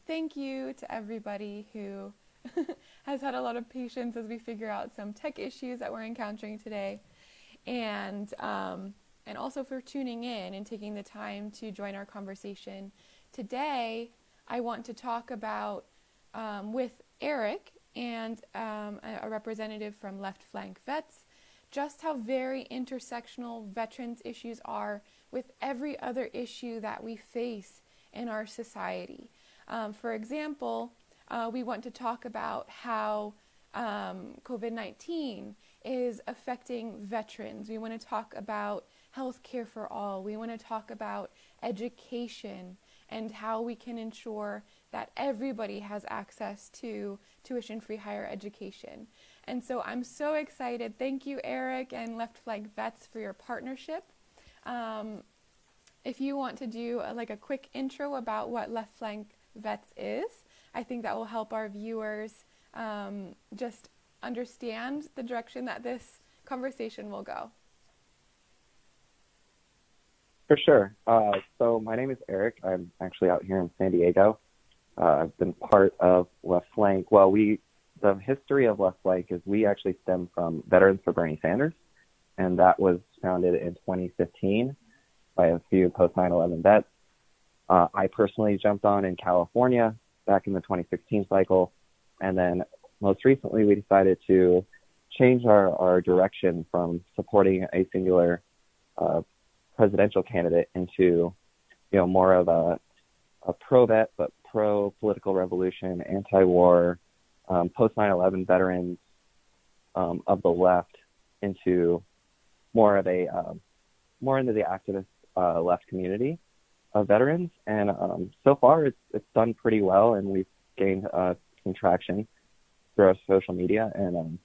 thank you to everybody who has had a lot of patience as we figure out some tech issues that we're encountering today. And also for tuning in and taking the time to join our conversation. Today, I want to talk about with Eric and a representative from Left Flank Vets, just how very intersectional veterans issues are with every other issue that we face in our society. For example, we want to talk about how COVID-19 is affecting veterans. We want to talk about health care for all. We want to talk about education and how we can ensure that everybody has access to tuition-free higher education. And so I'm so excited. Thank you, Eric and Left Flank Vets, for your partnership. If you want to do a quick intro about what Left Flank Vets is, I think that will help our viewers just understand the direction that this conversation will go. For sure. So my name is Eric. I'm actually out here in San Diego. I've been part of Left Flank. Well, the history of Left Flank is we actually stem from Veterans for Bernie Sanders, and that was founded in 2015 by a few post 9/11 vets. I personally jumped on in California back in the 2016 cycle, and then most recently we decided to change our direction from supporting a singular presidential candidate into, more of a pro-vet but pro-political revolution, anti-war, post 9/11 veterans of the left into more of a more into the activist left community of veterans. And so far it's done pretty well, and we've gained some traction through our social media. And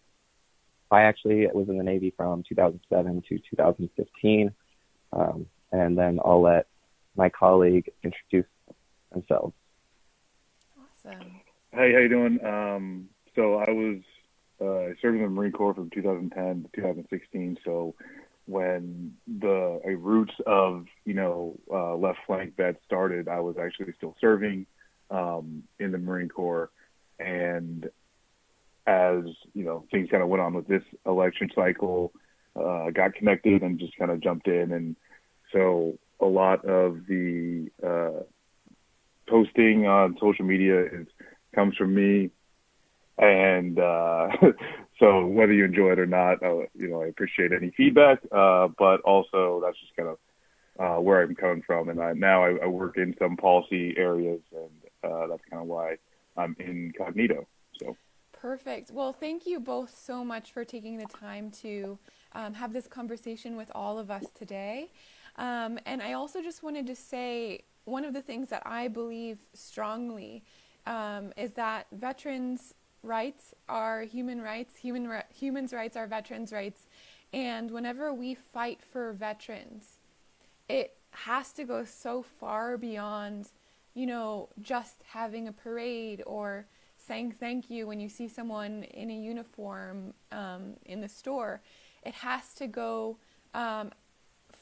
I actually was in the Navy from 2007 to 2015. And then I'll let my colleague introduce themselves. Awesome. Hey, how you doing? So I was serving in the Marine Corps from 2010 to 2016. So when the roots of Left Flank Vet started, I was actually still serving in the Marine Corps. And as things kind of went on with this election cycle, got connected and just kind of jumped in. And so a lot of the posting on social media comes from me. And so whether you enjoy it or not, I appreciate any feedback, but also that's just kind of where I'm coming from. And I work in some policy areas, and that's kind of why I'm incognito. So. Perfect. Well, thank you both so much for taking the time to have this conversation with all of us today. And I also just wanted to say one of the things that I believe strongly is that veterans' rights are human rights, humans' rights are veterans' rights, and whenever we fight for veterans, it has to go so far beyond, just having a parade or saying thank you when you see someone in a uniform in the store. It has to go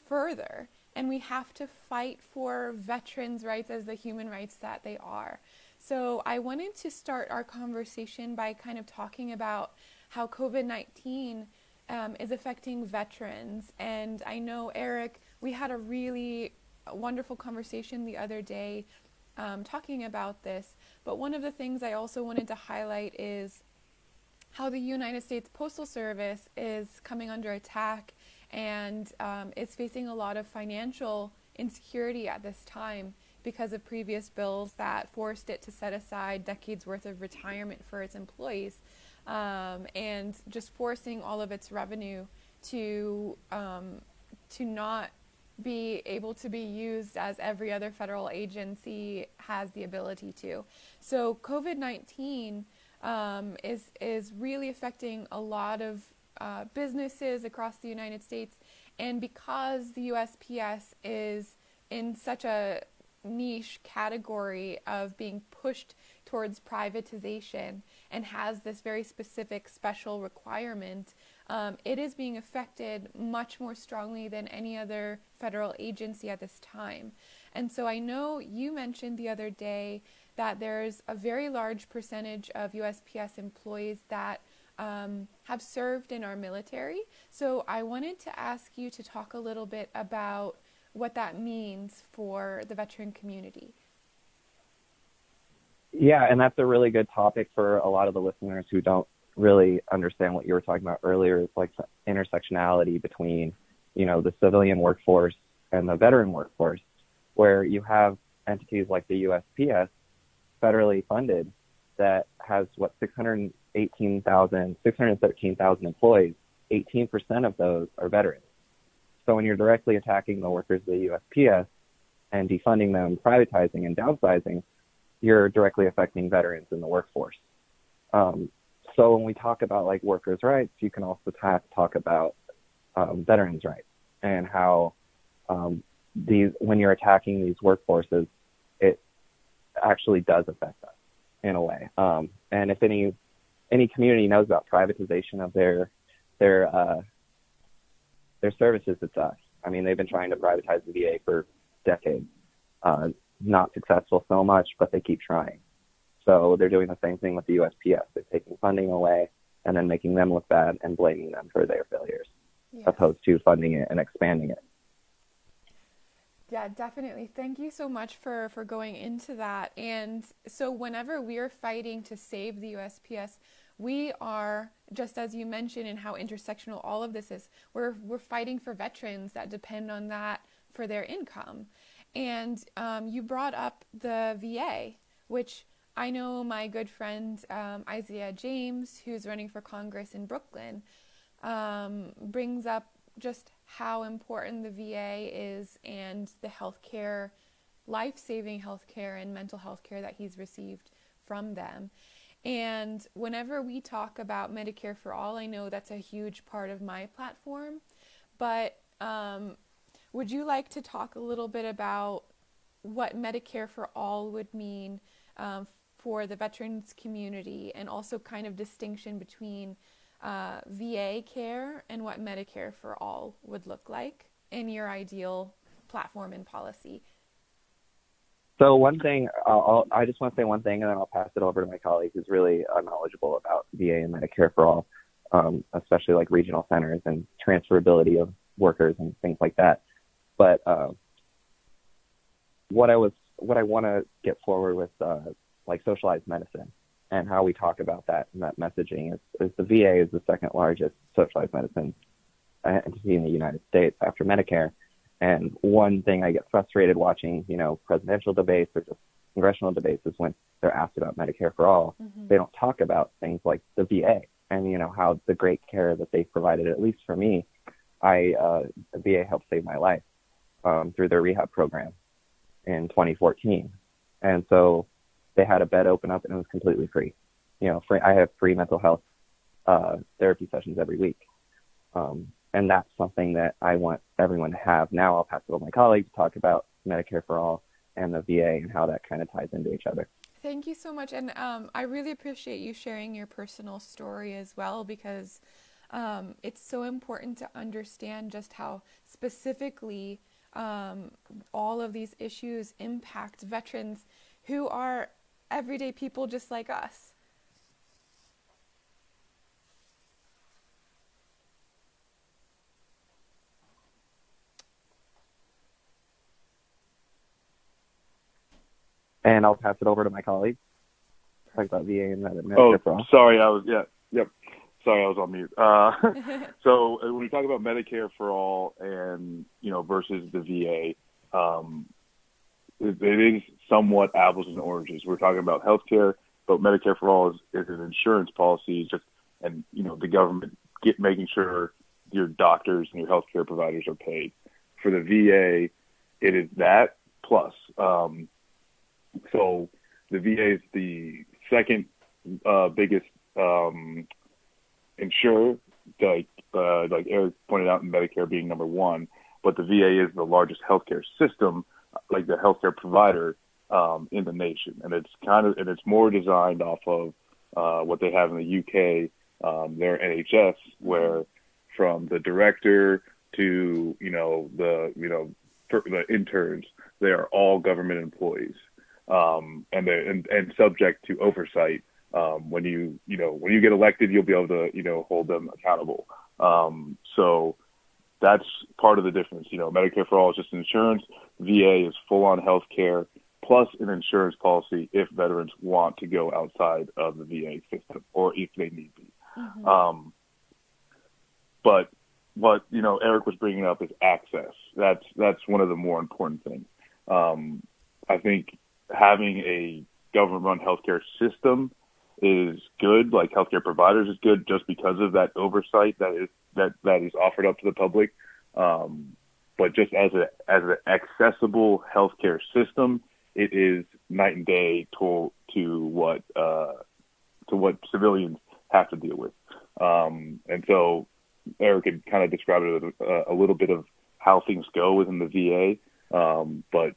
further, and we have to fight for veterans' rights as the human rights that they are. So I wanted to start our conversation by kind of talking about how COVID-19 is affecting veterans. And I know, Eric, we had a really wonderful conversation the other day talking about this. But one of the things I also wanted to highlight is how the United States Postal Service is coming under attack and is facing a lot of financial insecurity at this time because of previous bills that forced it to set aside decades worth of retirement for its employees, and just forcing all of its revenue to not be able to be used as every other federal agency has the ability to. So COVID-19 is really affecting a lot of businesses across the United States, and because the USPS is in such a niche category of being pushed towards privatization and has this very specific special requirement, it is being affected much more strongly than any other federal agency at this time. And so I know you mentioned the other day that there's a very large percentage of USPS employees that have served in our military. So I wanted to ask you to talk a little bit about what that means for the veteran community. Yeah, and that's a really good topic for a lot of the listeners who don't really understand what you were talking about earlier. It's like the intersectionality between, the civilian workforce and the veteran workforce, where you have entities like the USPS, federally funded, that has 613,000 employees. 18% of those are veterans. So when you're directly attacking the workers of the USPS and defunding them, privatizing and downsizing, you're directly affecting veterans in the workforce. So when we talk about like workers' rights, you can also talk about veterans' rights and how when you're attacking these workforces, it actually does affect us in a way. And if any community knows about privatization of their services, it's us. I mean, they've been trying to privatize the VA for decades. Not successful so much, but they keep trying. So they're doing the same thing with the USPS. They're taking funding away and then making them look bad and blaming them for their failures, opposed to funding it and expanding it. Yeah, definitely. Thank you so much for going into that. And so whenever we're fighting to save the USPS, we are, just as you mentioned, and how intersectional all of this is, we're fighting for veterans that depend on that for their income. And you brought up the VA, which I know my good friend Isaiah James, who's running for Congress in Brooklyn, brings up just how important the VA is and the healthcare, life-saving healthcare and mental health care that he's received from them. And whenever we talk about Medicare for All, I know that's a huge part of my platform, but would you like to talk a little bit about what Medicare for All would mean for the veterans community, and also kind of distinction between VA care and what Medicare for All would look like in your ideal platform and policy? So one thing, I just want to say one thing, and then I'll pass it over to my colleague who's really knowledgeable about VA and Medicare for All, especially like regional centers and transferability of workers and things like that. But what I want to get forward with, like socialized medicine and how we talk about that and that messaging is the VA is the second largest socialized medicine entity in the United States after Medicare. And one thing I get frustrated watching, presidential debates or just congressional debates is when they're asked about Medicare for All, they don't talk about things like the VA and, how the great care that they've provided. At least for me, the VA helped save my life through their rehab program in 2014. And so they had a bed open up and it was completely free. I have free mental health therapy sessions every week. And that's something that I want everyone to have. Now I'll pass it over to my colleague to talk about Medicare for All and the VA and how that kind of ties into each other. Thank you so much. And I really appreciate you sharing your personal story as well, because it's so important to understand just how specifically all of these issues impact veterans who are everyday people just like us. And I'll pass it over to my colleague. Talk about VA and Medicare for All. Sorry, I was on mute. So when we talk about Medicare for All and, versus the VA, it is somewhat apples and oranges. We're talking about healthcare, but Medicare for All is an insurance policy, the government making sure your doctors and your healthcare providers are paid. For the VA, it is that plus. So the VA is the second biggest insurer, like Eric pointed out, in Medicare being number one. But the VA is the largest healthcare system, like the healthcare provider in the nation, and it's more designed off of what they have in the UK, their NHS, where from the director to the interns, they are all government employees. and subject to oversight. When you get elected, you'll be able to, hold them accountable. So that's part of the difference. Medicare for all is just insurance. VA is full-on health care plus an insurance policy if veterans want to go outside of the VA system or if they need be. Mm-hmm. But what, Eric was bringing up is access. That's one of the more important things. I think having a government-run healthcare system is good, like healthcare providers is good just because of that oversight that is offered up to the public. But just as an accessible healthcare system, it is night and day to what civilians have to deal with. And so Eric had kind of described it as a little bit of how things go within the VA. But,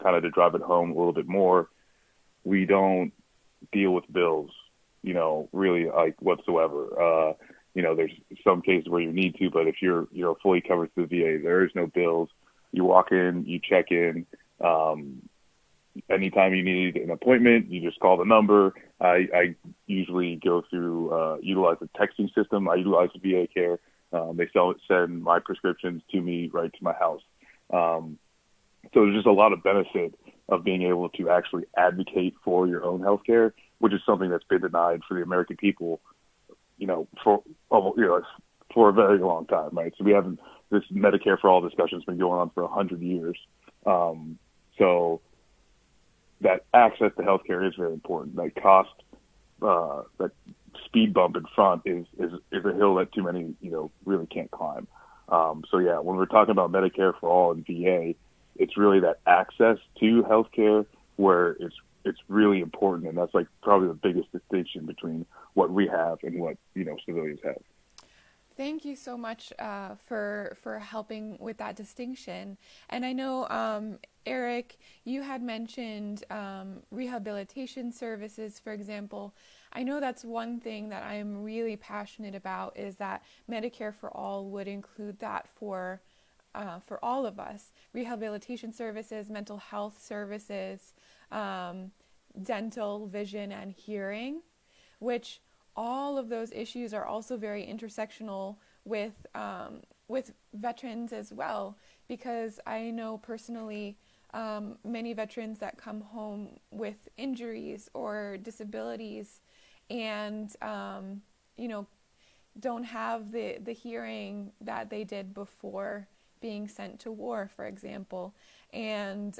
kind of to drive it home a little bit more, we don't deal with bills, really like whatsoever. There's some cases where you need to, but if you're fully covered through the VA, there is no bills. You walk in, you check in. Anytime you need an appointment, you just call the number. I usually go through, utilize the texting system. I utilize the VA Care. They send my prescriptions to me right to my house. So there's just a lot of benefit of being able to actually advocate for your own healthcare, which is something that's been denied for the American people, for a very long time, right? So we haven't, this Medicare for all discussion has been going on for 100 years. So that access to healthcare is very important. That cost, that speed bump in front is a hill that too many, really can't climb. So yeah, when we're talking about Medicare for all and VA, it's really that access to healthcare where it's really important, and that's like probably the biggest distinction between what we have and what civilians have. Thank you so much for helping with that distinction. And I know, Eric, you had mentioned rehabilitation services, for example. I know that's one thing that I'm really passionate about, is that Medicare for all would include that for all of us. Rehabilitation services, mental health services, dental, vision, and hearing, which all of those issues are also very intersectional with veterans as well, because I know personally many veterans that come home with injuries or disabilities and don't have the hearing that they did before being sent to war, for example. And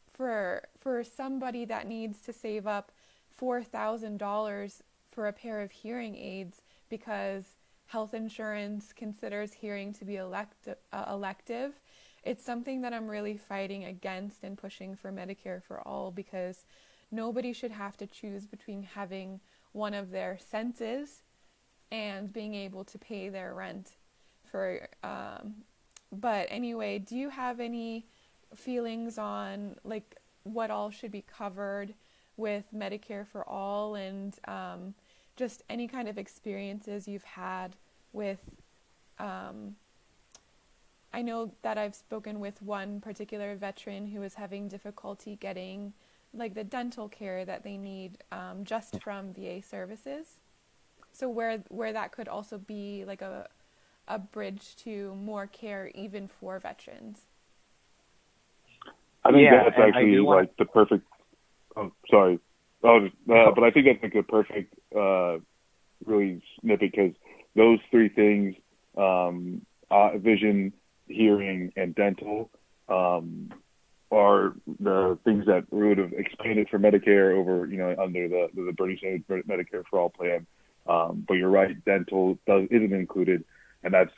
for somebody that needs to save up $4,000 for a pair of hearing aids because health insurance considers hearing to be elective, it's something that I'm really fighting against and pushing for Medicare for all, because nobody should have to choose between having one of their senses and being able to pay their rent. But anyway, do you have any feelings on like what all should be covered with Medicare for all, and just any kind of experiences you've had with, I know that I've spoken with one particular veteran who is having difficulty getting like the dental care that they need just from VA services. So where that could also be like a bridge to more care even for veterans. I think that's actually like the perfect. Oh, sorry. But I think that's like a perfect, really snippet, because those three things, vision, hearing, and dental, are the things that would have expanded for Medicare over, under the Bernie Sanders Medicare for all plan. But you're right, dental isn't included, and that's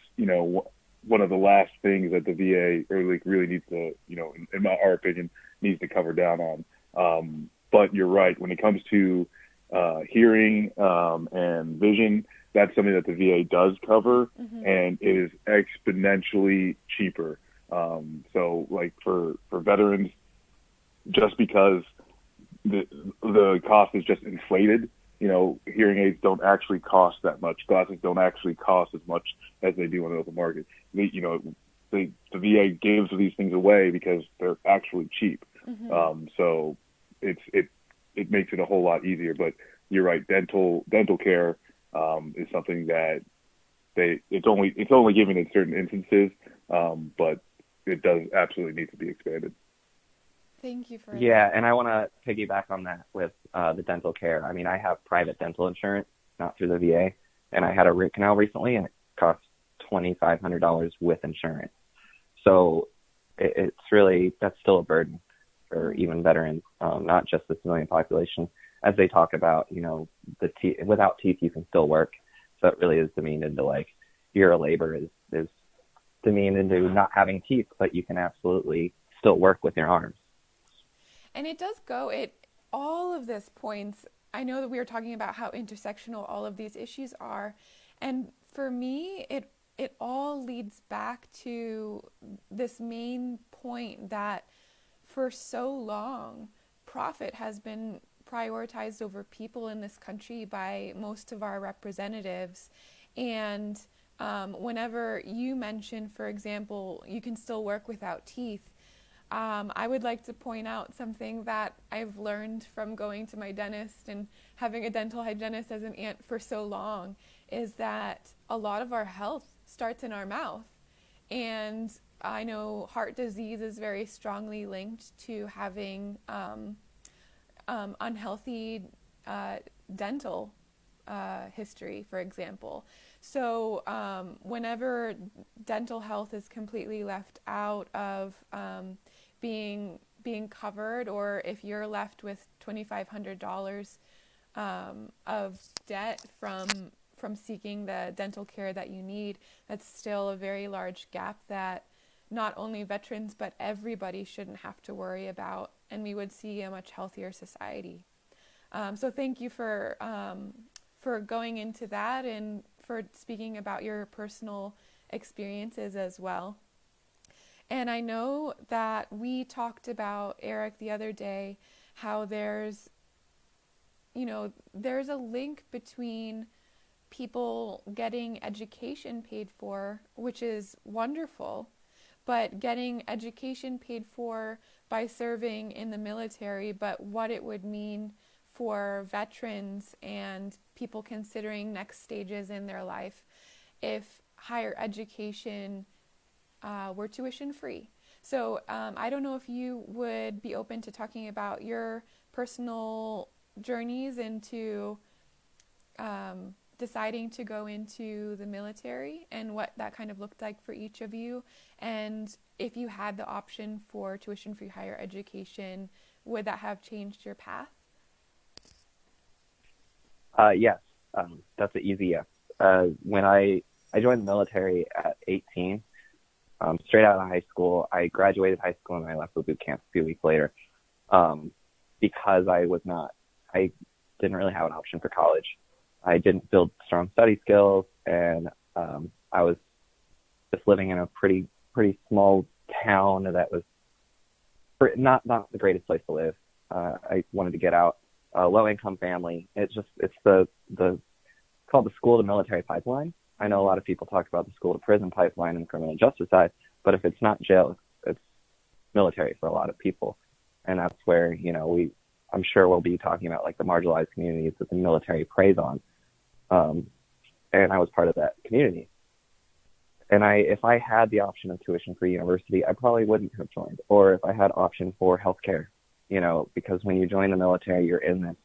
one of the last things that the VA really needs to, in our opinion, needs to cover down on. But you're right, when it comes to hearing and vision, that's something that the VA does cover, mm-hmm. and it is exponentially cheaper. So like for veterans, just because the cost is just inflated, hearing aids don't actually cost that much. Glasses don't actually cost as much as they do on the open market. The VA gives these things away because they're actually cheap. So it makes it a whole lot easier. But you're right, dental care is something that it's only given in certain instances, but it does absolutely need to be expanded. Thank you for Yeah, that. and I want to piggyback on that with the dental care. I mean, I have private dental insurance, not through the VA, and I had a root canal recently, and it cost $2,500 with insurance. So it's really, that's still a burden for even veterans, not just the civilian population. As they talk about, without teeth you can still work. So it really is demeaned into like your labor is demeaned into not having teeth, but you can absolutely still work with your arms. And it does all of this points, I know that we were talking about how intersectional all of these issues are. And for me, it all leads back to this main point that for so long, profit has been prioritized over people in this country by most of our representatives. And whenever you mention, for example, you can still work without teeth, I would like to point out something that I've learned from going to my dentist and having a dental hygienist as an aunt for so long, is that a lot of our health starts in our mouth. And I know heart disease is very strongly linked to having unhealthy dental history, for example. So whenever dental health is completely left out of being covered, or if you're left with $2,500 of debt from seeking the dental care that you need, that's still a very large gap that not only veterans but everybody shouldn't have to worry about, and we would see a much healthier society. So thank you for going into that and for speaking about your personal experiences as well. And I know that we talked about, Eric, the other day, how there's a link between people getting education paid for, which is wonderful, but getting education paid for by serving in the military, but what it would mean for veterans and people considering next stages in their life if higher education were tuition free. So I don't know if you would be open to talking about your personal journeys into deciding to go into the military and what that kind of looked like for each of you. And if you had the option for tuition free higher education, would that have changed your path? Yes, that's an easy yes. When I joined the military at 18, straight out of high school. I graduated high school and I left for boot camp a few weeks later because I didn't really have an option for college. I didn't build strong study skills, and I was just living in a pretty small town that was not the greatest place to live. I wanted to get out. Low income family. It's called the school to military pipeline. I know a lot of people talk about the school to prison pipeline and criminal justice side, but if it's not jail, it's military for a lot of people. And that's where, I'm sure we'll be talking about like the marginalized communities that the military preys on. And I was part of that community. And if I had the option of tuition-free university, I probably wouldn't have joined. Or if I had option for healthcare, because when you join the military, you're in this,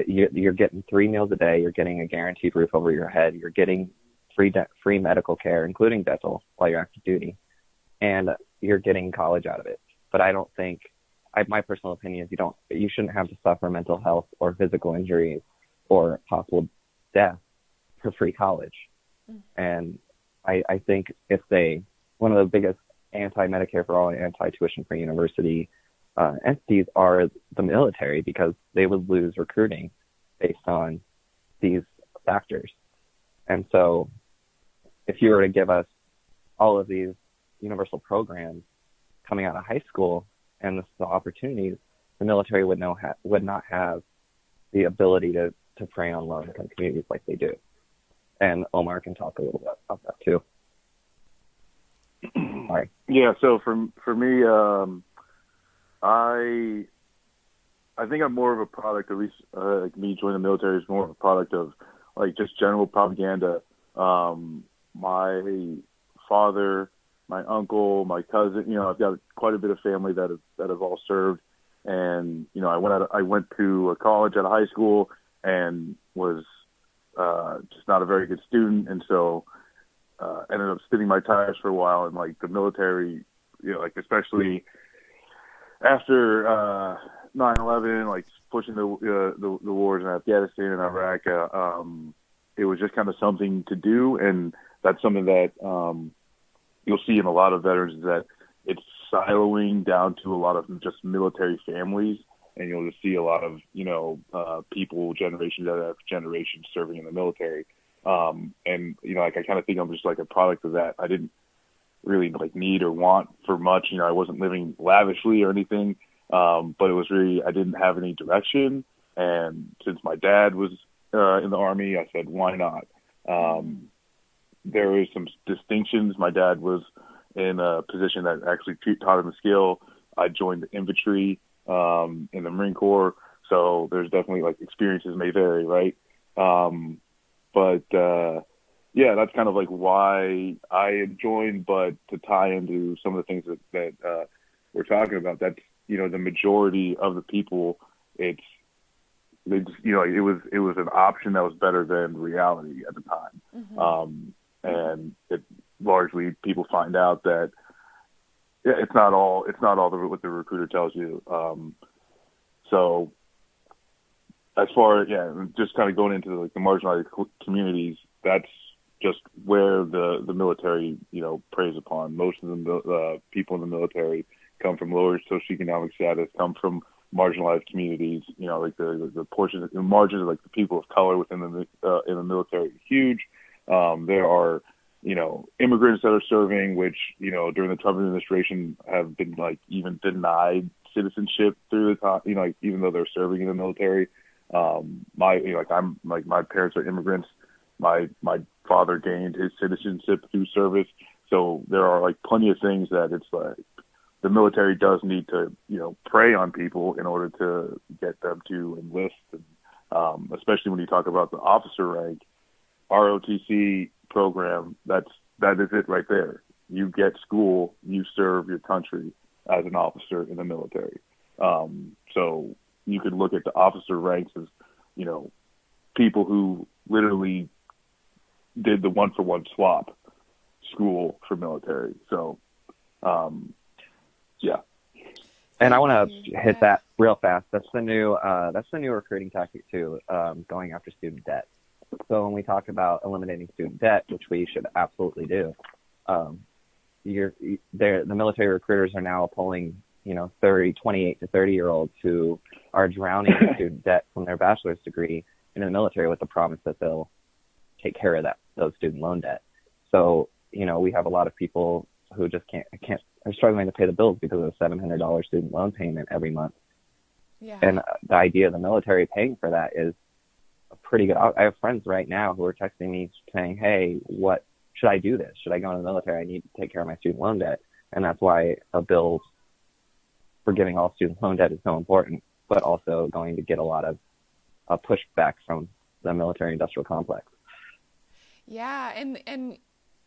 you're getting 3 meals a day, you're getting a guaranteed roof over your head, you're getting free medical care, including dental, while you're active duty, and you're getting college out of it. But I don't think, my personal opinion is you shouldn't have to suffer mental health or physical injuries or possible death for free college. Mm-hmm. And I think one of the biggest anti-Medicare for all and anti-tuition free university entities are the military, because they would lose recruiting based on these factors. And so if you were to give us all of these universal programs coming out of high school and the opportunities, the military would not have the ability to prey on low-income communities like they do. And Omar can talk a little bit about that too. Sorry. Yeah, so for me, I I think I'm more of a product, at least like me joining the military is more of a product of like just general propaganda. My father, my uncle, my cousin, I've got quite a bit of family that have all served, and I went to a college out of high school and was just not a very good student, and so ended up spinning my tires for a while, and like the military, like especially after 9/11, like pushing the wars in Afghanistan and Iraq, it was just kind of something to do, and that's something that you'll see in a lot of veterans is that it's siloing down to a lot of just military families, and you'll just see a lot of people generation after generation serving in the military, and like I kind of think I'm just like a product of that. I didn't really like need or want for much. I wasn't living lavishly or anything, but it was really I didn't have any direction. And since my dad was in the Army, I said, why not? There is some distinctions. My dad was in a position that actually taught him the skill. I joined the infantry in the Marine Corps, so there's definitely like experiences may vary, right? But yeah, that's kind of like why I joined. But to tie into some of the things that we're talking about, that's the majority of the people. They just, it was an option that was better than reality at the time. And it largely people find out that it's not all what the recruiter tells you. So as far just kind of going into like the marginalized communities, that's just where the military preys upon. Most of the people in the military come from lower socioeconomic status, come from marginalized communities. Like the portions, the margins of like the people of color within the in the military are huge. There are immigrants that are serving, which during the Trump administration have been like even denied citizenship through the time. Like, even though they're serving in the military. My parents are immigrants. My father gained his citizenship through service. So there are like plenty of things that it's like the military does need to, prey on people in order to get them to enlist. And, especially when you talk about the officer rank, ROTC program, that is it right there. You get school, you serve your country as an officer in the military. So you could look at the officer ranks as, people who literally did the 1-for-1 swap school for military. So, yeah. And I want to hit that real fast. That's the new recruiting tactic too, going after student debt. So when we talk about eliminating student debt, which we should absolutely do, the military recruiters are now pulling 28 to 30-year-olds who are drowning in student debt from their bachelor's degree into the military with the promise that they'll take care of those student loan debt. So, we have a lot of people who just are struggling to pay the bills because of a $700 student loan payment every month. Yeah. And the idea of the military paying for that is a pretty good. I have friends right now who are texting me saying, hey, what should I do this? Should I go into the military? I need to take care of my student loan debt. And that's why a bill forgiving all student loan debt is so important, but also going to get a lot of pushback from the military industrial complex. Yeah, and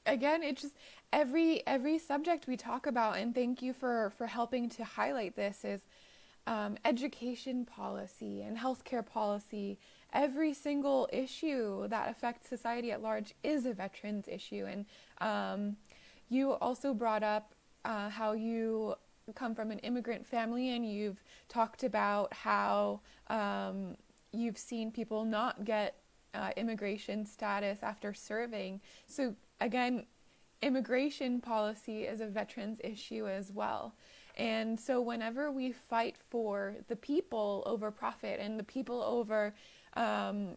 again, it's just every subject we talk about, and thank you for helping to highlight this, is education policy and healthcare policy. Every single issue that affects society at large is a veterans issue. And you also brought up how you come from an immigrant family, and you've talked about how you've seen people not get immigration status after serving. So again, immigration policy is a veterans issue as well. And so whenever we fight for the people over profit and the people over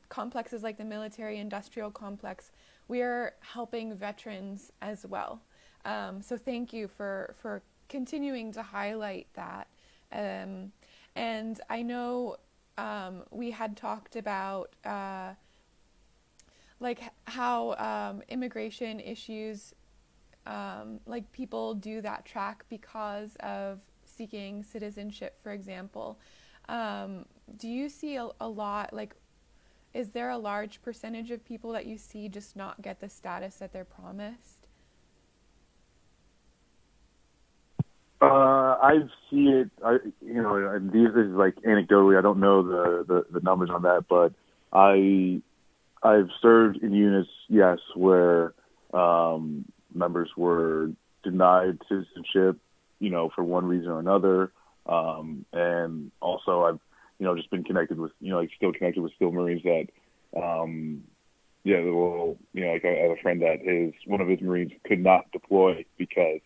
complexes like the military industrial complex, we are helping veterans as well. So thank you for continuing to highlight that. And I know we had talked about like how immigration issues, like people do that track because of seeking citizenship, for example. Do you see a lot, like, is there a large percentage of people that you see just not get the status that they're promised? I see it. And this is like anecdotally. I don't know the numbers on that, but I've served in units, yes, where members were denied citizenship, for one reason or another, and also I've just been connected with still connected with Marines that like I have a friend that one of his Marines could not deploy because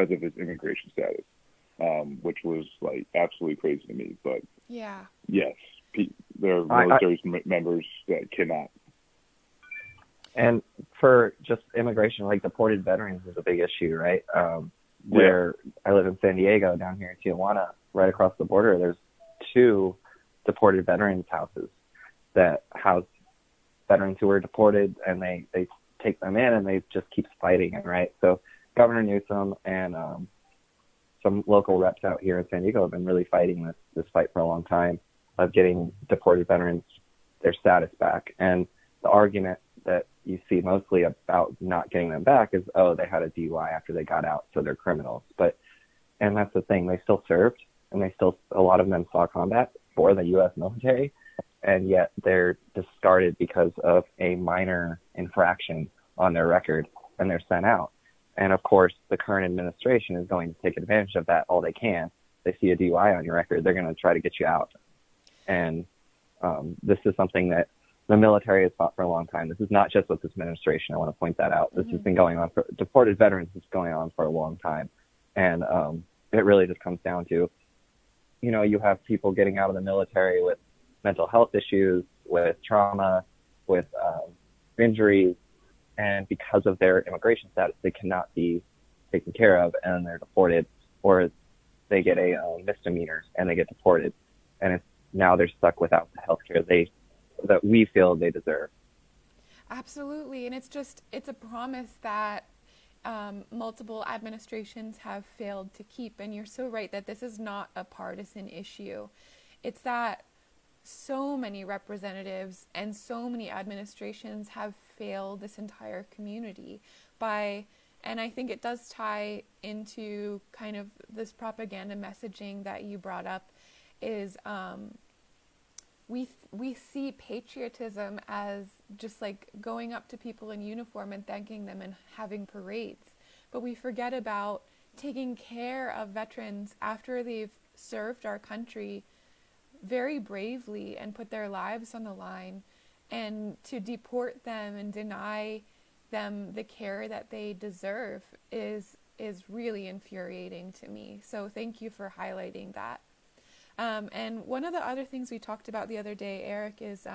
of his immigration status, which was like absolutely crazy to me. But yeah, yes, there are military members that cannot. And for just immigration, like deported veterans is a big issue, right? Where I live in San Diego, down here in Tijuana, right across the border, there's 2 deported veterans houses that house veterans who were deported, and they take them in and they just keep fighting it, right? So Governor Newsom and some local reps out here in San Diego have been really fighting this fight for a long time of getting deported veterans their status back. And the argument that you see mostly about not getting them back is, oh, they had a DUI after they got out, so they're criminals. And that's the thing, they still served, and a lot of them saw combat for the U.S. military, and yet they're discarded because of a minor infraction on their record, and they're sent out. And of course, the current administration is going to take advantage of that all they can. They see a DUI on your record, they're going to try to get you out. And this is something that the military has fought for a long time. This is not just with this administration. I want to point that out. This has been going on for deported veterans. It's going on for a long time. And it really just comes down to, you have people getting out of the military with mental health issues, with trauma, with injuries, and because of their immigration status, they cannot be taken care of, and they're deported, or they get a misdemeanor and they get deported, and now they're stuck without the health care that we feel they deserve. Absolutely, and it's a promise that multiple administrations have failed to keep, and you're so right that this is not a partisan issue. It's that so many representatives and so many administrations have failed this entire community and I think it does tie into kind of this propaganda messaging that you brought up is we see patriotism as just like going up to people in uniform and thanking them and having parades, but we forget about taking care of veterans after they've served our country very bravely and put their lives on the line, and to deport them and deny them the care that they deserve is really infuriating to me. So thank you for highlighting that. And one of the other things we talked about the other day, Eric, is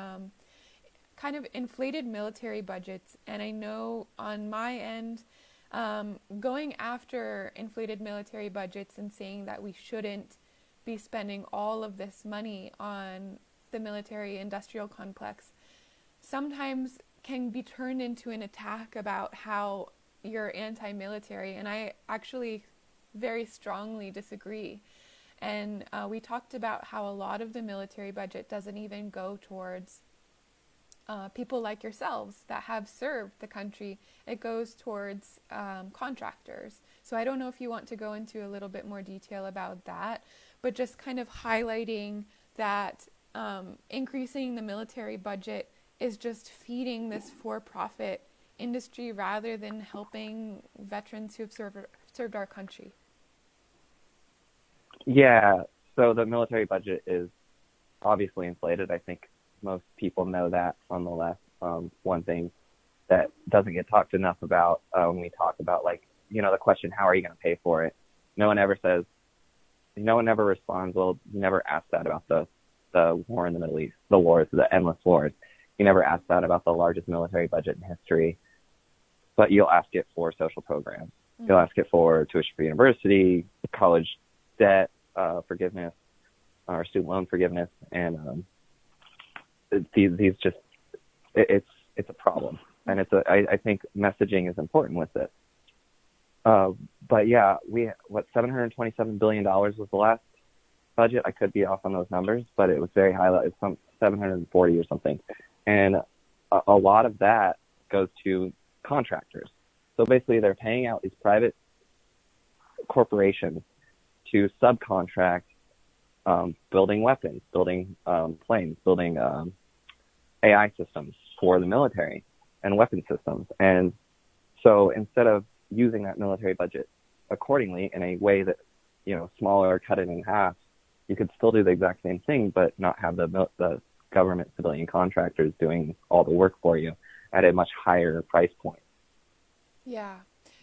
kind of inflated military budgets. And I know on my end, going after inflated military budgets and saying that we shouldn't be spending all of this money on the military industrial complex sometimes can be turned into an attack about how you're anti-military, and I actually very strongly disagree. And we talked about how a lot of the military budget doesn't even go towards people like yourselves that have served the country. It goes towards contractors. So I don't know if you want to go into a little bit more detail about that, but just kind of highlighting that increasing the military budget is just feeding this for-profit industry rather than helping veterans who have served our country. Yeah, so the military budget is obviously inflated. I think most people know that on the left. One thing that doesn't get talked enough about when we talk about, like, the question, how are you going to pay for it? No one ever responds, well, you never ask that about the war in the Middle East, the wars, the endless wars. You never ask that about the largest military budget in history, but you'll ask it for social programs. Mm-hmm. You'll ask it for tuition for university, college debt forgiveness, or student loan forgiveness, and these just it's a problem, and I think messaging is important with this. But yeah, $727 billion was the last budget. I could be off on those numbers, but it was very high. It's some 740 or something. And a lot of that goes to contractors. So basically they're paying out these private corporations to subcontract building weapons, building planes, building AI systems for the military and weapon systems. And so instead of using that military budget accordingly in a way that, smaller, cut it in half, you could still do the exact same thing, but not have the government civilian contractors doing all the work for you at a much higher price point. Yeah.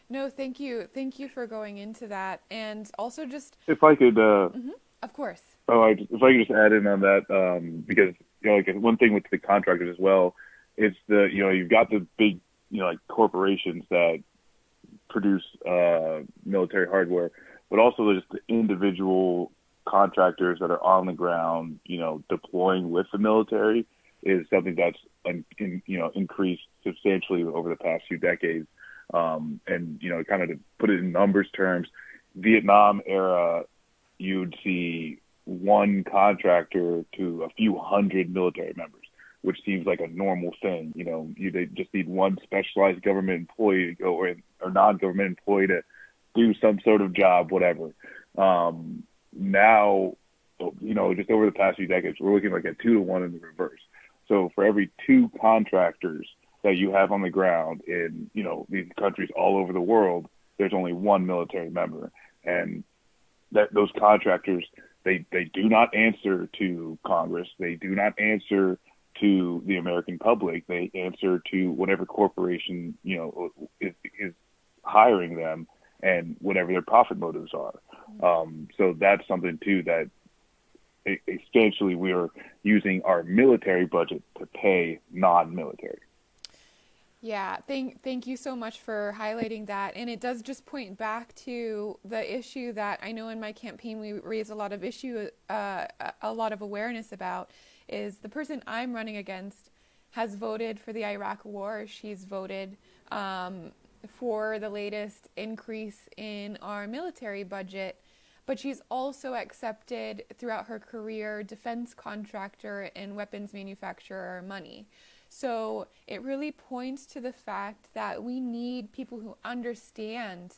No, thank you. Thank you for going into that. And also just... If I could... Of course. If I could just add in on that, because, one thing with the contractors as well, it's you've got the big, corporations that produce military hardware, but also there's the individual contractors that are on the ground, deploying with the military is something that's, increased substantially over the past few decades. And, kind of to put it in numbers terms, Vietnam era, you'd see one contractor to a few hundred military members, which seems like a normal thing. They just need one specialized government employee to go or non-government employee to do some sort of job, whatever. Now, just over the past few decades, we're looking like a 2-to-1 in the reverse. So for every 2 contractors that you have on the ground in, these countries all over the world, there's only 1 military member. And that those contractors, they do not answer to Congress. They do not answer to the American public. They answer to whatever corporation, is hiring them and whatever their profit motives are. So that's something too that essentially we are using our military budget to pay non-military. Yeah, thank you so much for highlighting that. And it does just point back to the issue that I know in my campaign we raise a lot of a lot of awareness about, is the person I'm running against has voted for the Iraq War. She's voted for the latest increase in our military budget, but she's also accepted throughout her career defense contractor and weapons manufacturer money. So it really points to the fact that we need people who understand.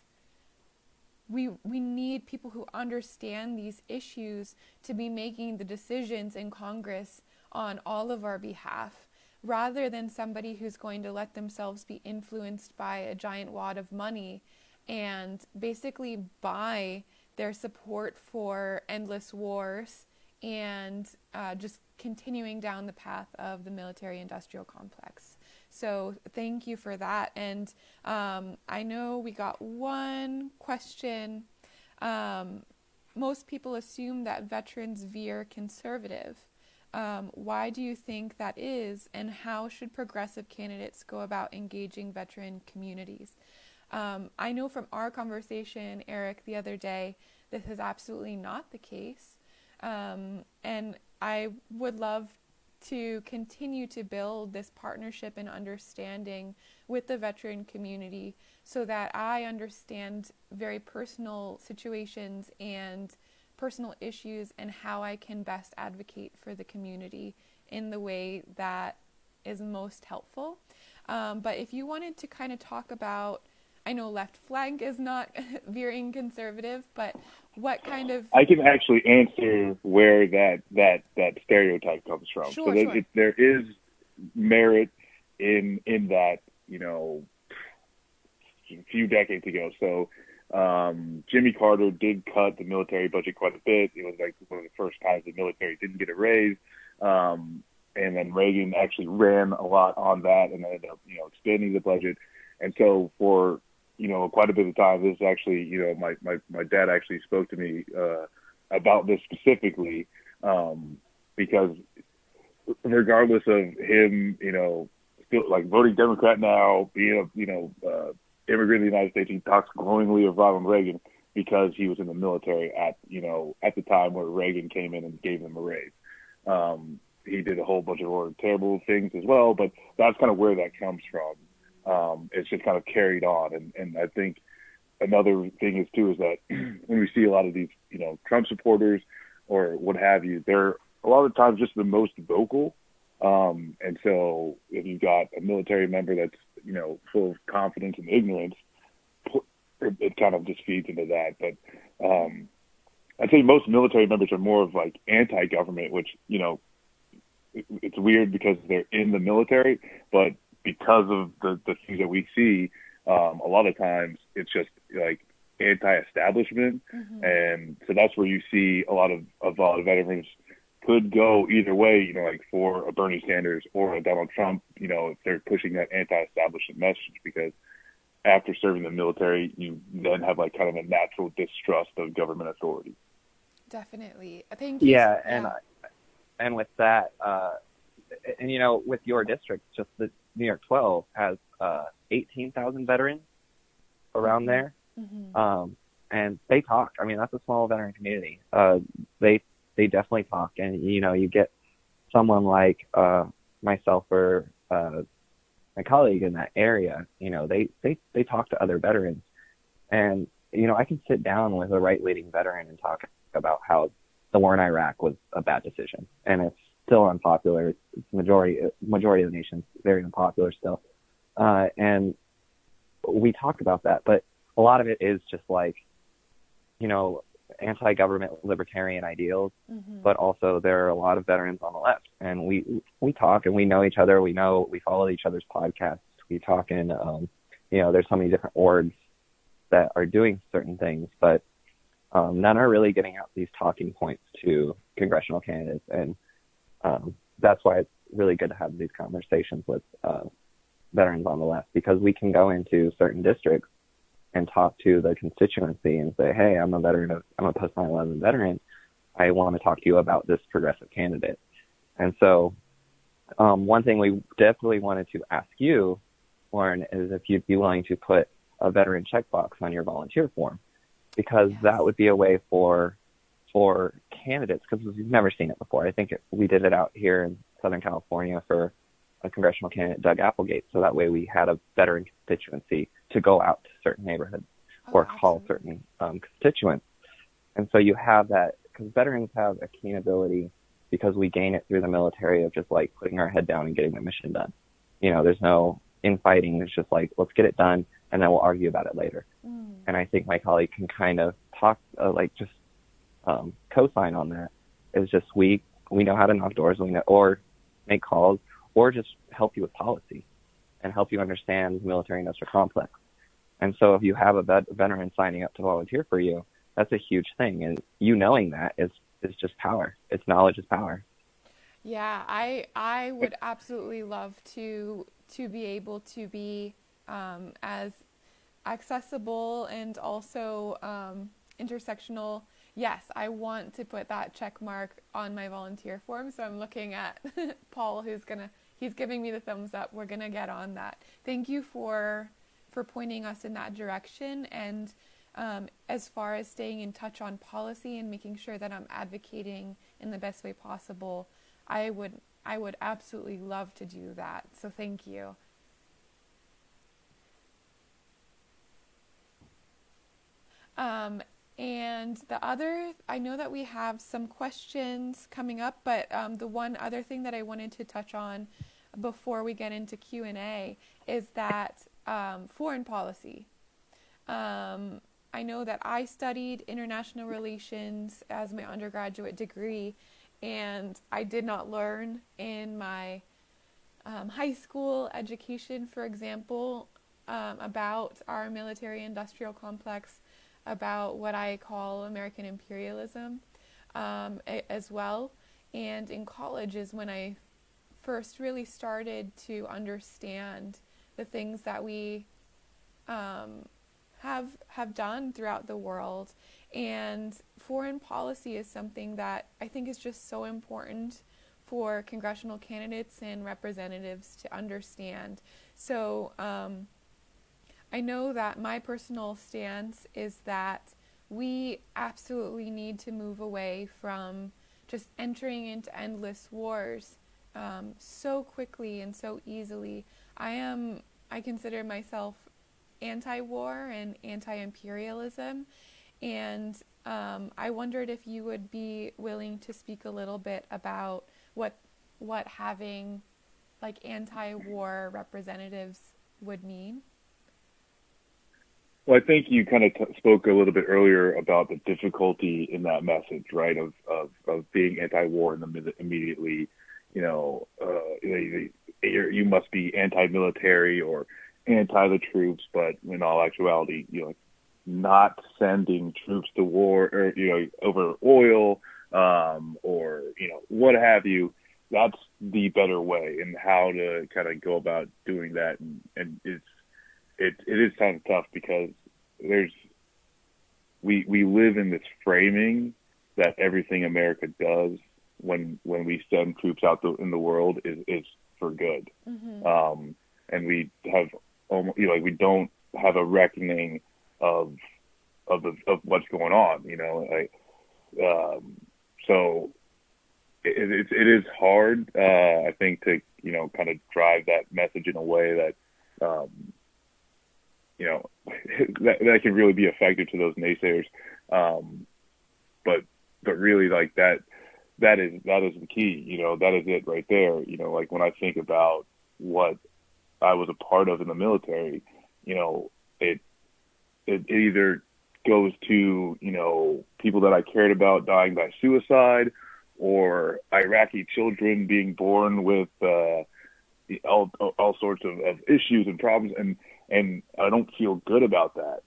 We need people who understand these issues to be making the decisions in Congress on all of our behalf, rather than somebody who's going to let themselves be influenced by a giant wad of money and basically buy their support for endless wars and just continuing down the path of the military-industrial complex. So thank you for that. And I know we got one question. Most people assume that veterans veer conservative. Why do you think that is, and how should progressive candidates go about engaging veteran communities? I know from our conversation, Eric, the other day, this is absolutely not the case. And I would love to continue to build this partnership and understanding with the veteran community so that I understand very personal situations and personal issues and how I can best advocate for the community in the way that is most helpful. But if you wanted to kind of talk about, I know left flank is not veering conservative, but what kind of... I can actually answer where that stereotype comes from. Sure, so there is merit in that, a few decades ago. So Jimmy Carter did cut the military budget quite a bit. It was like one of the first times the military didn't get a raise. And then Reagan actually ran a lot on that and ended up, expanding the budget. And so for, quite a bit of time, this is actually, my dad actually spoke to me about this specifically because regardless of him, still like voting Democrat now, being a, immigrant in the United States, he talks glowingly of Ronald Reagan because he was in the military at the time where Reagan came in and gave him a raise. He did a whole bunch of terrible things as well, but that's kind of where that comes from. It's just kind of carried on. And I think another thing is too is that when we see a lot of these, Trump supporters or what have you, they're a lot of times just the most vocal. And so if you've got a military member that's, full of confidence and ignorance, it kind of just feeds into that. But I'd say most military members are more of like anti-government, which, it's weird because they're in the military, but because of the things that we see, a lot of times it's just like anti-establishment. Mm-hmm. And so that's where you see a lot of veterans could go either way, like for a Bernie Sanders or a Donald Trump, if they're pushing that anti-establishment message, because after serving the military, you then have like kind of a natural distrust of government authority. Definitely. Thank you. Yeah, and with that, and with your district, just the New York 12 has 18,000 veterans around there, and they talk. I mean, that's a small veteran community. They definitely talk, and you get someone like myself or my colleague in that area. They talk to other veterans, and I can sit down with a right-leaning veteran and talk about how the war in Iraq was a bad decision, and it's still unpopular. It's majority of the nation's very unpopular still, and we talk about that. But a lot of it is just like, anti-government libertarian ideals, but also there are a lot of veterans on the left, and we talk and we know each other. We follow each other's podcasts. We talk, and there's so many different orgs that are doing certain things, but none are really getting out these talking points to congressional candidates, and that's why it's really good to have these conversations with veterans on the left, because we can go into certain districts and talk to the constituency and say, hey, I'm a post 9/11 veteran. I want to talk to you about this progressive candidate. And so one thing we definitely wanted to ask you, Lauren, is if you'd be willing to put a veteran checkbox on your volunteer form, because that would be a way for candidates, because we've never seen it before. I think we did it out here in Southern California for a congressional candidate, Doug Applegate, so that way we had a veteran constituency to go out to certain neighborhoods or call certain constituents. And so you have that, because veterans have a keen ability, because we gain it through the military, of just like putting our head down and getting the mission done. There's no infighting. It's just like, let's get it done, and then we'll argue about it later. And I think my colleague can kind of talk, co-sign on that. It's just we know how to knock doors, or make calls, or just help you with policy and help you understand the military-industrial complex. And so if you have a veteran signing up to volunteer for you, that's a huge thing. And knowing that is just power. It's knowledge is power. Yeah, I would absolutely love to be able to be as accessible and also intersectional. Yes, I want to put that check mark on my volunteer form. So I'm looking at Paul, he's giving me the thumbs up. We're gonna get on that. Thank you for pointing us in that direction. And as far as staying in touch on policy and making sure that I'm advocating in the best way possible, I would absolutely love to do that. So thank you. And I know that we have some questions coming up, but the one other thing that I wanted to touch on before we get into Q&A is that foreign policy. I know that I studied international relations as my undergraduate degree, and I did not learn in my high school education, for example, about our military-industrial complex, about what I call American imperialism as well. And in college is when I first really started to understand the things that we have done throughout the world. And foreign policy is something that I think is just so important for congressional candidates and representatives to understand. So I know that my personal stance is that we absolutely need to move away from just entering into endless wars so quickly and so easily. I consider myself anti-war and anti-imperialism. And I wondered if you would be willing to speak a little bit about what having like anti-war representatives would mean. Well, I think you kind of spoke a little bit earlier about the difficulty in that message, right? Of being anti-war and immediately, you must be anti-military or anti the troops, but in all actuality, not sending troops to war or over oil, or what have you. That's the better way, and how to kind of go about doing that, and it is kind of tough because we live in this framing that everything America does when we send troops out in the world is for good. Mm-hmm. And we have almost, we don't have a reckoning of what's going on, so it is hard, I think, to kind of drive that message in a way that that can really be effective to those naysayers, but really, like, that is the key. That is it right there. Like, when I think about what I was a part of in the military, it either goes to people that I cared about dying by suicide, or Iraqi children being born with all sorts of issues and problems, and I don't feel good about that.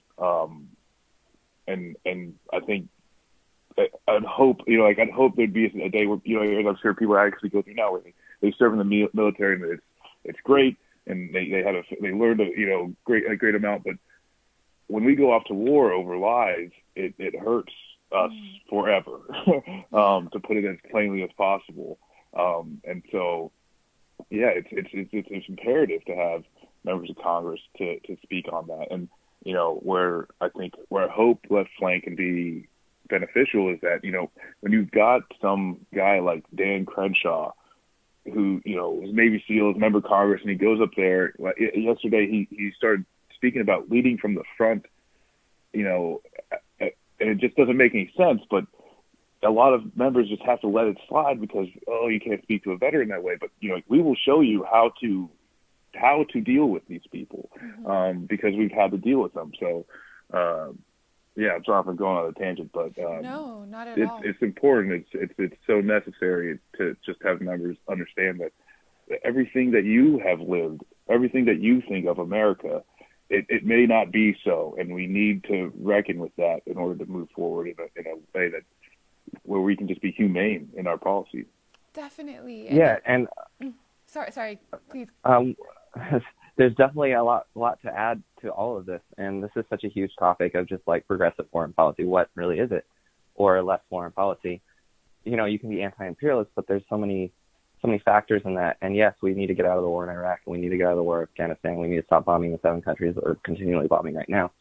And I think I'd hope there'd be a day where I'm sure people actually go through now where they serve in the military, and it's great, and they learned a great amount, but when we go off to war over lives, it hurts us forever, to put it as plainly as possible. And so, yeah, it's imperative to have members of Congress to speak on that. And where I hope Left Flank can be beneficial is that when you've got some guy like Dan Crenshaw, who was Navy SEAL, is a member of Congress, and he goes up there. Like, yesterday, he started speaking about leading from the front, and it just doesn't make any sense. But a lot of members just have to let it slide because, you can't speak to a veteran that way. But we will show you how to deal with these people, because we've had to deal with them. So, I'm sorry for going on a tangent, but no, not at all. It's important. It's so necessary to just have members understand that everything that you have lived, everything that you think of America, it may not be so, and we need to reckon with that in order to move forward in a way that where we can just be humane in our policies. Definitely. And sorry, please. There's definitely a lot to add to all of this, and this is such a huge topic of just like progressive foreign policy. What really is it, or left foreign policy? You can be anti-imperialist, but there's so many factors in that. And yes, we need to get out of the war in Iraq, and we need to get out of the war in Afghanistan. We need to stop bombing the 7 countries that are continually bombing right now.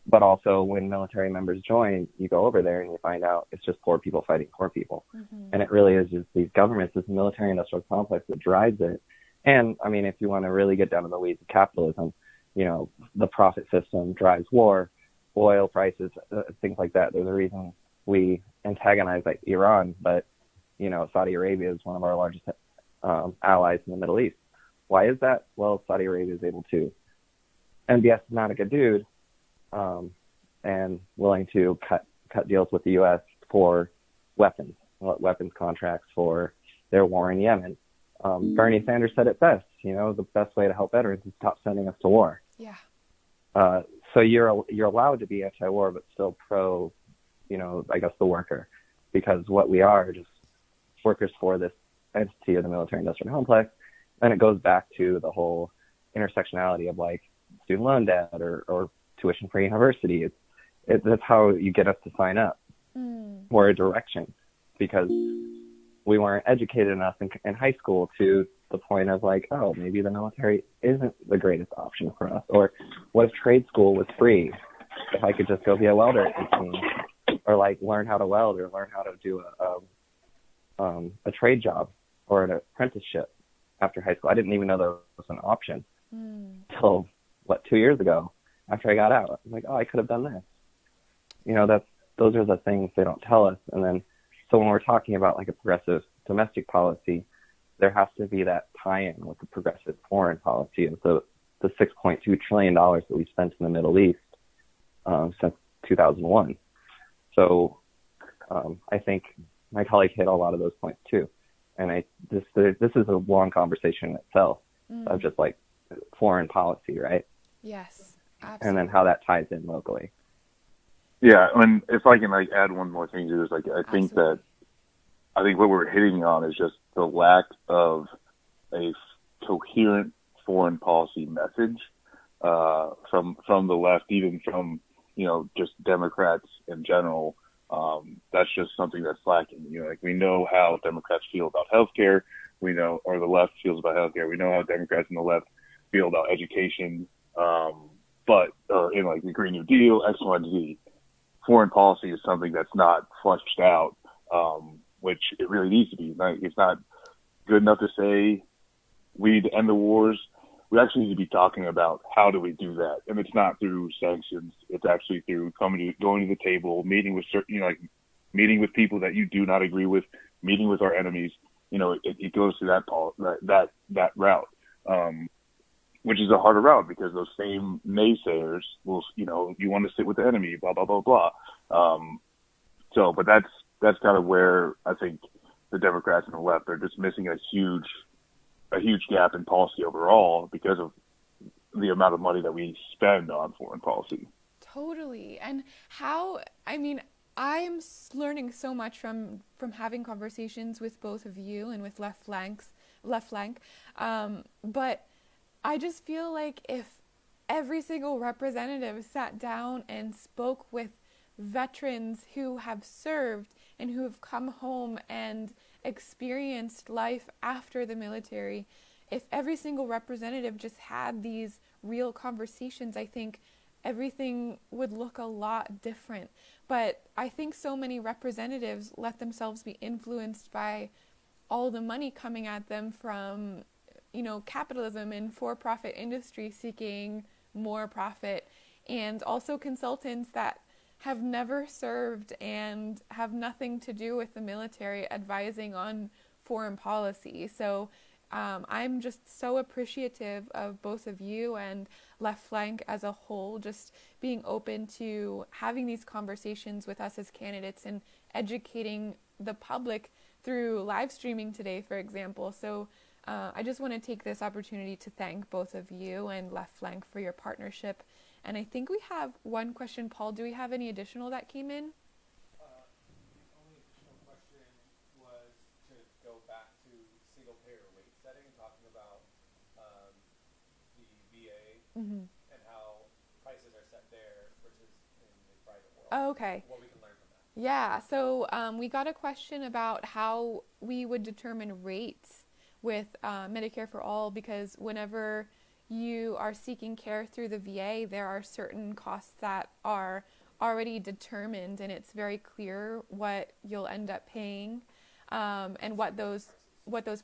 But also, when military members join, you go over there and you find out it's just poor people fighting poor people. Mm-hmm. And it really is just these governments, this military-industrial complex that drives it. And, I mean, if you want to really get down to the weeds of capitalism, the profit system drives war, oil prices, things like that. There's a reason we antagonize like Iran, but, Saudi Arabia is one of our largest allies in the Middle East. Why is that? Well, Saudi Arabia is able to. MBS is not a good dude, and willing to cut deals with the U.S. for weapons contracts for their war in Yemen. Bernie Sanders said it best, the best way to help veterans is stop sending us to war. Yeah. So you're allowed to be anti-war, but still pro, I guess the worker, because what we are just workers for this entity of the military-industrial complex. And it goes back to the whole intersectionality of like student loan debt or tuition for university. That's how you get us to sign up for a direction, because we weren't educated enough in high school to the point of like, oh, maybe the military isn't the greatest option for us. Or what if trade school was free? If I could just go be a welder at 18, or like learn how to weld, or learn how to do a trade job or an apprenticeship after high school. I didn't even know there was an option till 2 years ago after I got out. I'm like, oh, I could have done this. Those are the things they don't tell us. And then, so when we're talking about like a progressive domestic policy, there has to be that tie-in with the progressive foreign policy of the $6.2 trillion that we spent in the Middle East since 2001. So I think my colleague hit a lot of those points too. And this is a long conversation in itself of just like foreign policy, right? Yes, absolutely. And then how that ties in locally. Yeah, and if I can like add one more thing to this, like I think what we're hitting on is just the lack of a coherent foreign policy message from the left, even from just Democrats in general. That's just something that's lacking. We know how Democrats feel about healthcare. We know, or the left feels about healthcare. We know how Democrats and the left feel about education. But in like the Green New Deal, X, Y, and Z, foreign policy is something that's not fleshed out, which it really needs to be. It's not good enough to say we need to end the wars. We actually need to be talking about how do we do that, and it's not through sanctions. It's actually through going to the table, meeting with meeting with people that you do not agree with, meeting with our enemies. It goes through that route, which is a harder route because those same naysayers will, you want to sit with the enemy, blah blah blah blah. But that's kind of where I think the Democrats and the left are just missing a huge gap in policy overall because of the amount of money that we spend on foreign policy. Totally. And I'm learning so much from having conversations with both of you and with left flank. But I just feel like if every single representative sat down and spoke with veterans who have served and who have come home and experienced life after the military, if every single representative just had these real conversations, I think everything would look a lot different. But I think so many representatives let themselves be influenced by all the money coming at them from capitalism and for-profit industry seeking more profit, and also consultants that have never served and have nothing to do with the military advising on foreign policy. So I'm just so appreciative of both of you and Left Flank as a whole, just being open to having these conversations with us as candidates and educating the public through live streaming today, for example. So I just want to take this opportunity to thank both of you and Left Flank for your partnership. And I think we have one question. Paul, do we have any additional that came in? The only additional question was to go back to single-payer rate setting, talking about the VA and how prices are set there versus in the private world. Oh, okay. What we can learn from that. Yeah, so we got a question about how we would determine rates with Medicare for All, because whenever you are seeking care through the VA, there are certain costs that are already determined, and it's very clear what you'll end up paying and what those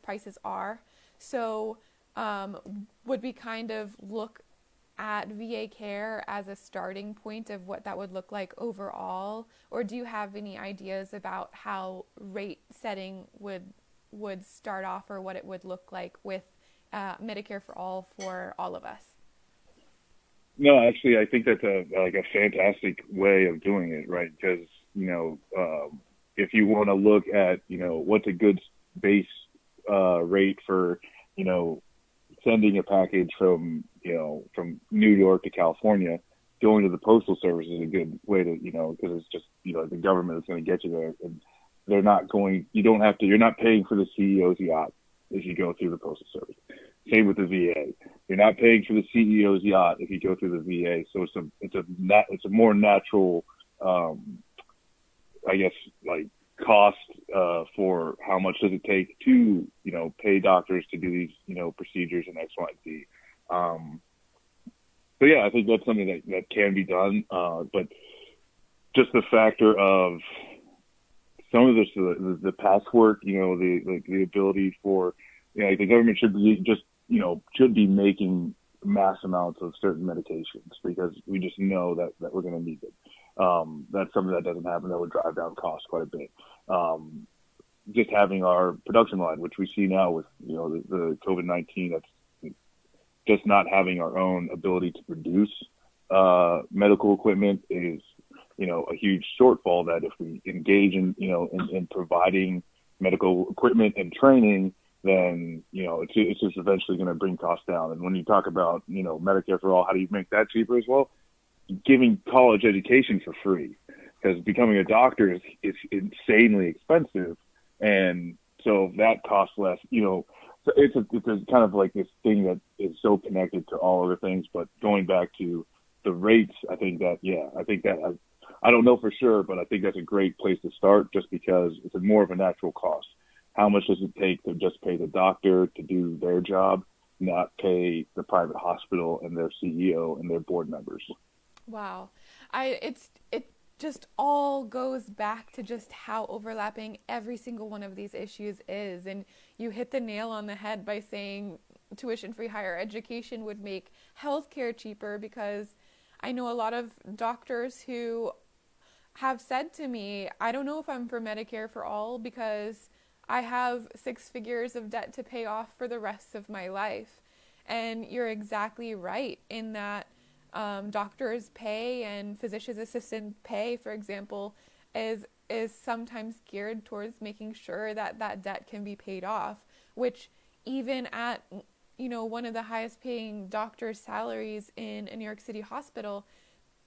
prices are. So would we kind of look at VA care as a starting point of what that would look like overall, or do you have any ideas about how rate setting would start off, or what it would look like with Medicare for all of us? No, actually, I think that's a fantastic way of doing it, right? Because if you want to look at what's a good base rate for sending a package from New York to California, going to the Postal Service is a good way to because it's just the government is going to get you there, and you're not paying for the CEO's yacht if you go through the Postal Service. Same with the VA. You're not paying for the CEO's yacht if you go through the VA. So it's a more natural, cost for how much does it take to pay doctors to do these procedures and X, Y, and Z. So yeah, I think that's something that can be done. But just the factor of some of this, the past work, the ability for, the government should be making mass amounts of certain medications because we just know that we're going to need it. That's something that doesn't happen. That would drive down costs quite a bit. Just having our production line, which we see now with, the COVID-19, that's just not having our own ability to produce medical equipment is, a huge shortfall that if we engage in providing medical equipment and training, then, it's just eventually going to bring costs down. And when you talk about, Medicare for all, how do you make that cheaper as well? Giving college education for free, because becoming a doctor is insanely expensive. And so that costs less, so it's a kind of like this thing that is so connected to all other things. But going back to the rates, I think that I don't know for sure, but I think that's a great place to start just because it's more of a natural cost. How much does it take to just pay the doctor to do their job, not pay the private hospital and their CEO and their board members? Wow. It just all goes back to just how overlapping every single one of these issues is. And you hit the nail on the head by saying tuition-free higher education would make healthcare cheaper, because I know a lot of doctors who have said to me, I don't know if I'm for Medicare for all because I have 6 figures of debt to pay off for the rest of my life. And you're exactly right in that doctors' pay and physician's assistant pay, for example, is sometimes geared towards making sure that debt can be paid off, which even at one of the highest paying doctors' salaries in a New York City hospital,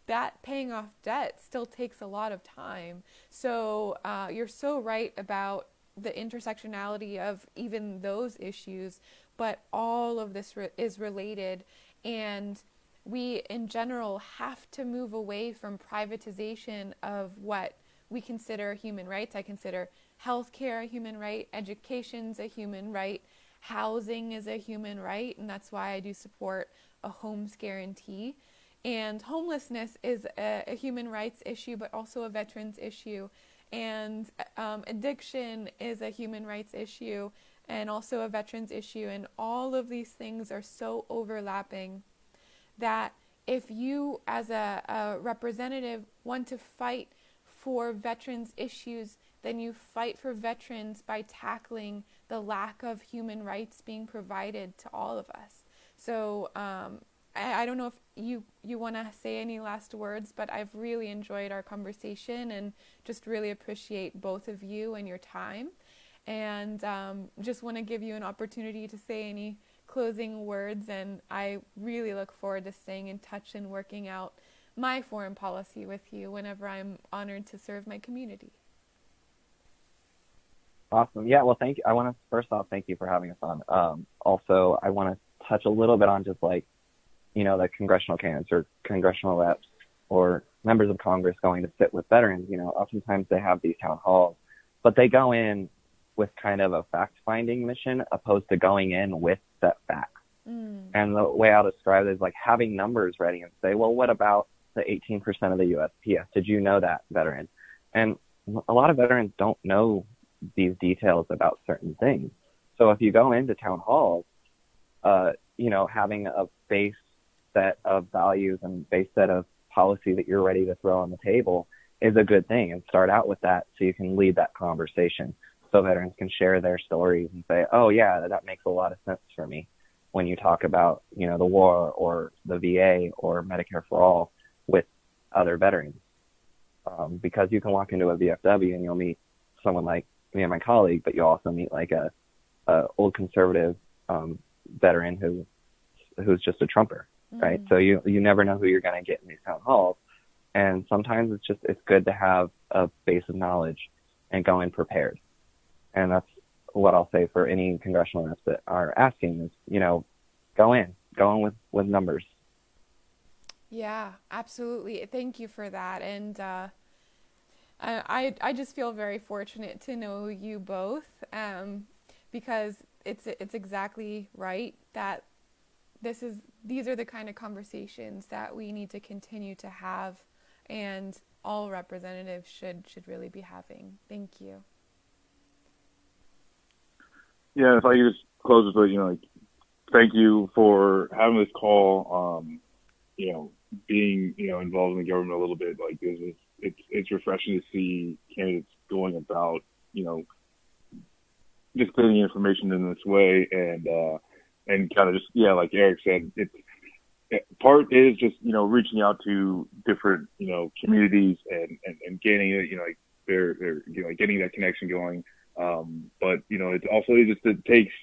that paying off debt still takes a lot of time. So you're so right about the intersectionality of even those issues, but all of this is related, and we in general have to move away from privatization of what we consider human rights. I consider healthcare a human right, education's a human right, housing is a human right, and that's why I do support a homes guarantee. And homelessness is a human rights issue, but also a veterans issue. And addiction is a human rights issue and also a veterans issue. And all of these things are so overlapping that if you as a representative want to fight for veterans issues, then you fight for veterans by tackling the lack of human rights being provided to all of us. So I don't know if you want to say any last words, but I've really enjoyed our conversation and just really appreciate both of you and your time. And just want to give you an opportunity to say any closing words, and I really look forward to staying in touch and working out my foreign policy with you whenever I'm honored to serve my community. Awesome. Yeah, well, thank you. I want to, first off, thank you for having us on. Also, I want to touch a little bit on just the congressional candidates or congressional reps or members of Congress going to sit with veterans. Oftentimes they have these town halls, but they go in with kind of a fact-finding mission opposed to going in with set facts. And the way I'll describe it is like having numbers ready and say, well, what about the 18% of the USPS? Did you know that, veteran? And a lot of veterans don't know these details about certain things. So if you go into town halls, having a base set of values and base set of policy that you're ready to throw on the table is a good thing, and start out with that so you can lead that conversation. So veterans can share their stories and say, oh yeah, that makes a lot of sense for me when you talk about, the war or the VA or Medicare for all with other veterans. Because you can walk into a VFW and you'll meet someone like me and my colleague, but you also meet like a old conservative veteran who's just a Trumper, right? So you never know who you're going to get in these town halls. And sometimes it's good to have a base of knowledge and go in prepared. And that's what I'll say for any congressional reps that are asking is, go in with numbers. Yeah, absolutely. Thank you for that. And I just feel very fortunate to know you both, because it's exactly right that these are the kind of conversations that we need to continue to have, and all representatives should really be having. Thank you. Yeah, if I could just close with, thank you for having this call. Being involved in the government a little bit, like it's refreshing to see candidates going about just getting information in this way, and kind of just like Eric said, part is just reaching out to different communities and gaining like they're getting that connection going. But it also it takes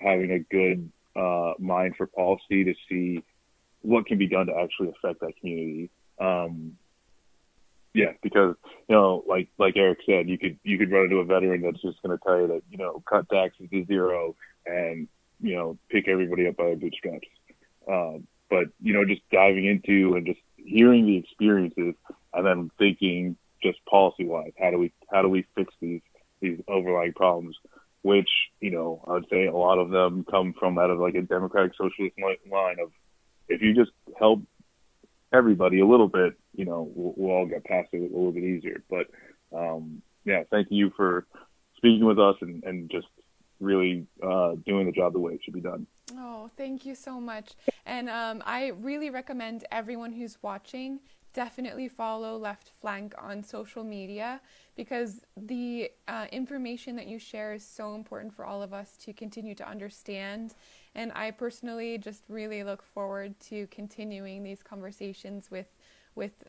having a good mind for policy to see what can be done to actually affect that community. Because like Eric said, you could run into a veteran that's just going to tell you that cut taxes to zero and pick everybody up by their bootstraps. But just diving into and just hearing the experiences and then thinking just policy wise, how do we fix these overlying problems, which I would say a lot of them come from out of like a democratic socialist line of, if you just help everybody a little bit, we'll all get past it a little bit easier. But thank you for speaking with us and just really doing the job the way it should be done. Oh, thank you so much. And I really recommend everyone who's watching definitely follow Left Flank on social media, because the information that you share is so important for all of us to continue to understand. And I personally just really look forward to continuing these conversations with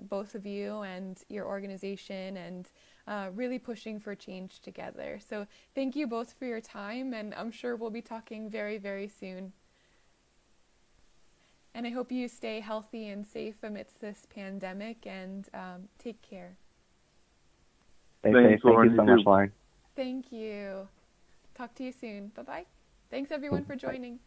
both of you and your organization, and really pushing for change together. So thank you both for your time, and I'm sure we'll be talking very, very soon. And I hope you stay healthy and safe amidst this pandemic, and take care. Thank you so much, Lauren. Thank you. Talk to you soon. Bye-bye. Thanks everyone for joining.